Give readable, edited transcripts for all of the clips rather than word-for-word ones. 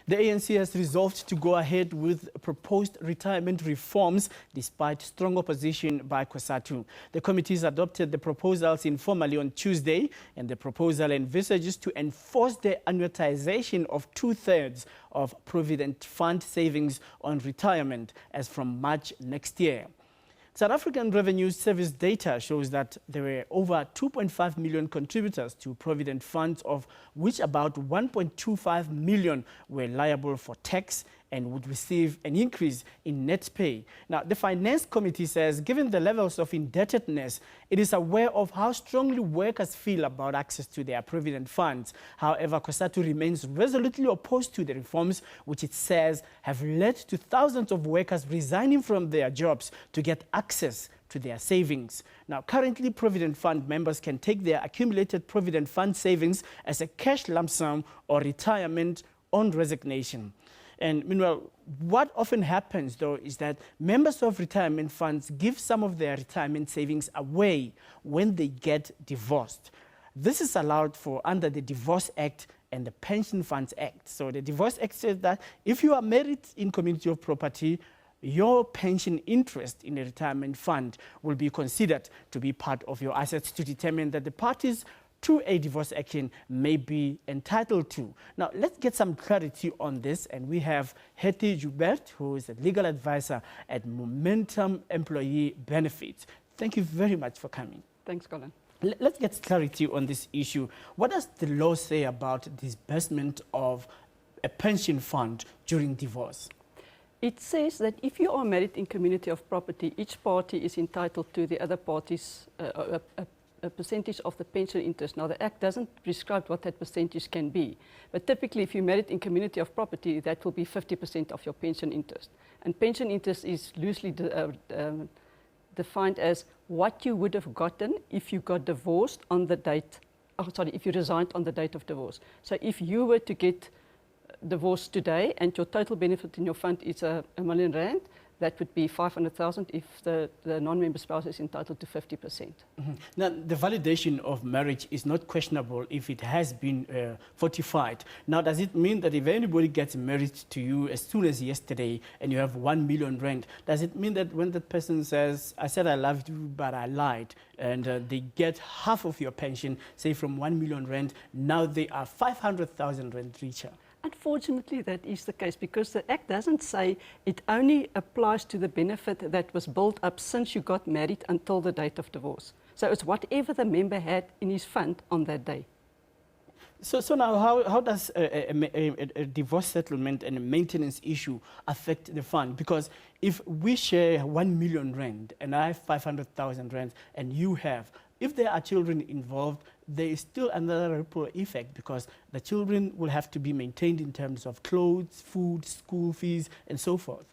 The ANC has resolved to go ahead with proposed retirement reforms despite strong opposition by COSATU. The committees adopted the proposals informally on Tuesday, and the proposal envisages to enforce the annuitization of 2/3 of Provident Fund savings on retirement as from March next year. South African Revenue Service data shows that there were over 2.5 million contributors to Provident funds, of which about 1.25 million were liable for tax and would receive an increase in net pay. Now, the Finance Committee says, given the levels of indebtedness, it is aware of how strongly workers feel about access to their Provident funds. However, COSATU remains resolutely opposed to the reforms, which it says have led to thousands of workers resigning from their jobs to get access to their savings. Now, currently, Provident Fund members can take their accumulated Provident Fund savings as a cash lump sum or retirement on resignation. And meanwhile, what often happens, though, is that members of retirement funds give some of their retirement savings away when they get divorced. This is allowed for under the Divorce Act and the Pension Funds Act. So the Divorce Act says that if you are married in community of property, your pension interest in a retirement fund will be considered to be part of your assets to determine that the parties to a divorce action may be entitled to. Now, let's get some clarity on this, and we have Hettie Joubert, who is a legal advisor at Momentum Employee Benefits. Thank you very much for coming. Thanks, Colin. Let's get clarity on this issue. What does the law say about disbursement of a pension fund during divorce? It says that if you are married in community of property, each party is entitled to the other party's a percentage of the pension interest. Now, the Act doesn't prescribe what that percentage can be, but typically if you're married in community of property, that will be 50% of your pension interest. And pension interest is loosely defined as what you would have gotten if you got divorced on the date, if you resigned on the date of divorce. So if you were to get divorced today and your total benefit in your fund is R1 million, that would be 500,000 if the non-member spouse is entitled to 50%. Mm-hmm. Now, the validation of marriage is not questionable if it has been fortified. Now, does it mean that if anybody gets married to you as soon as yesterday and you have R1 million, does it mean that when that person says, I said I loved you, but I lied, and they get half of your pension, say from R1 million, now they are 500,000 rand richer? Unfortunately, that is the case because the Act doesn't say it only applies to the benefit that was built up since you got married until the date of divorce. So it's whatever the member had in his fund on that day. So now how does a divorce settlement and a maintenance issue affect the fund? Because if we share R1 million and I have 500,000 rand and you have, if there are children involved, there is still another ripple effect because the children will have to be maintained in terms of clothes, food, school fees, and so forth.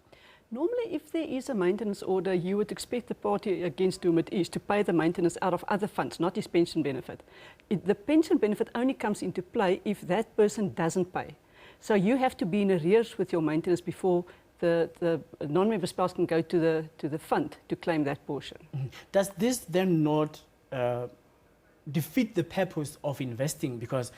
Normally, if there is a maintenance order, you would expect the party against whom it is to pay the maintenance out of other funds, not his pension benefit. The pension benefit only comes into play if that person doesn't pay. So you have to be in arrears with your maintenance before the non-member spouse can go to the fund to claim that portion. Mm-hmm. Does this then not defeat the purpose of investing, because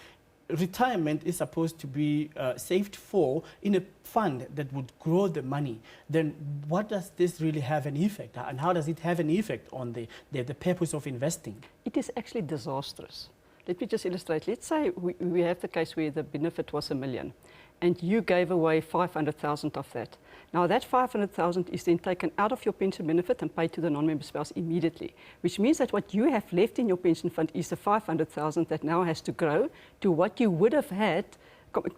retirement is supposed to be saved for in a fund that would grow the money? Then what does this really have an effect, and how does it have an effect on the purpose of investing? It is actually disastrous. Let me just illustrate. Let's say we have the case where the benefit was R1 million and you gave away 500,000 of that. Now that 500,000 is then taken out of your pension benefit and paid to the non-member spouse immediately, which means that what you have left in your pension fund is the 500,000 that now has to grow to what you would have had.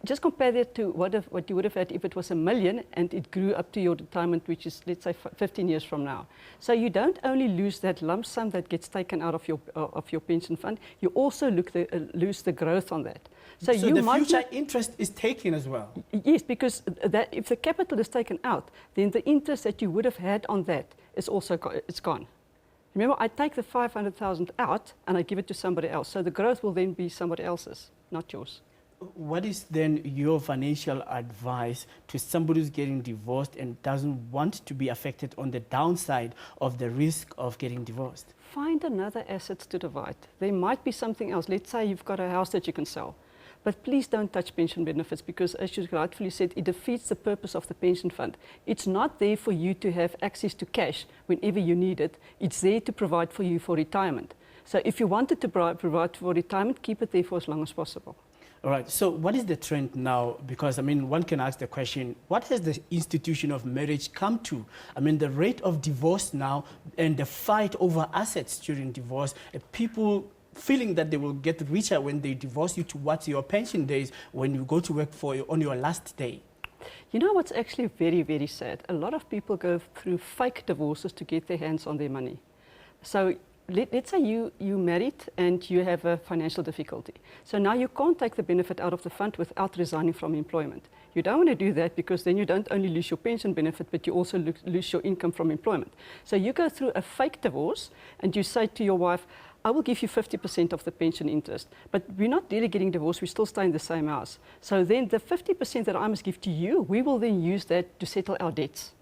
Just compare that to what you would have had if it was R1 million and it grew up to your retirement, which is, let's say, 15 years from now. So you don't only lose that lump sum that gets taken out of your pension fund, you also lose the growth on that. So the future interest is taken as well? Yes, because if the capital is taken out, then the interest that you would have had on that is also it's gone. Remember, I take the 500,000 out and I give it to somebody else. So the growth will then be somebody else's, not yours. What is then your financial advice to somebody who's getting divorced and doesn't want to be affected on the downside of the risk of getting divorced? Find another asset to divide. There might be something else. Let's say you've got a house that you can sell. But please don't touch pension benefits because, as you rightfully said, it defeats the purpose of the pension fund. It's not there for you to have access to cash whenever you need it. It's there to provide for you for retirement. So if you wanted to provide for retirement, keep it there for as long as possible. All right, so what is the trend now? Because, I mean, one can ask the question, what has the institution of marriage come to? I mean, the rate of divorce now and the fight over assets during divorce, people feeling that they will get richer when they divorce you towards your pension days when you go to work on your last day. You know what's actually very, very sad? A lot of people go through fake divorces to get their hands on their money. So let's say you married and you have a financial difficulty. So now you can't take the benefit out of the fund without resigning from employment. You don't want to do that because then you don't only lose your pension benefit, but you also lose your income from employment. So you go through a fake divorce and you say to your wife, I will give you 50% of the pension interest, but we're not really getting divorced, we still stay in the same house. So then the 50% that I must give to you, we will then use that to settle our debts.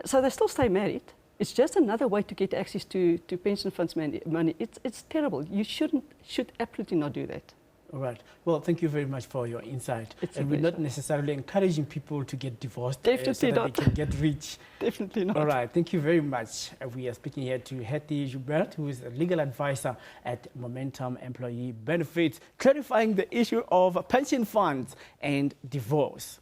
So they still stay married. It's just another way to get access to pension funds money. It's terrible. You should absolutely not do that. All right. Well, thank you very much for your insight. And we're not necessarily encouraging people to get divorced Definitely so that not. they can get rich. Definitely not. All right. Thank you very much. We are speaking here to Hettie Joubert, who is a legal advisor at Momentum Employee Benefits, clarifying the issue of pension funds and divorce.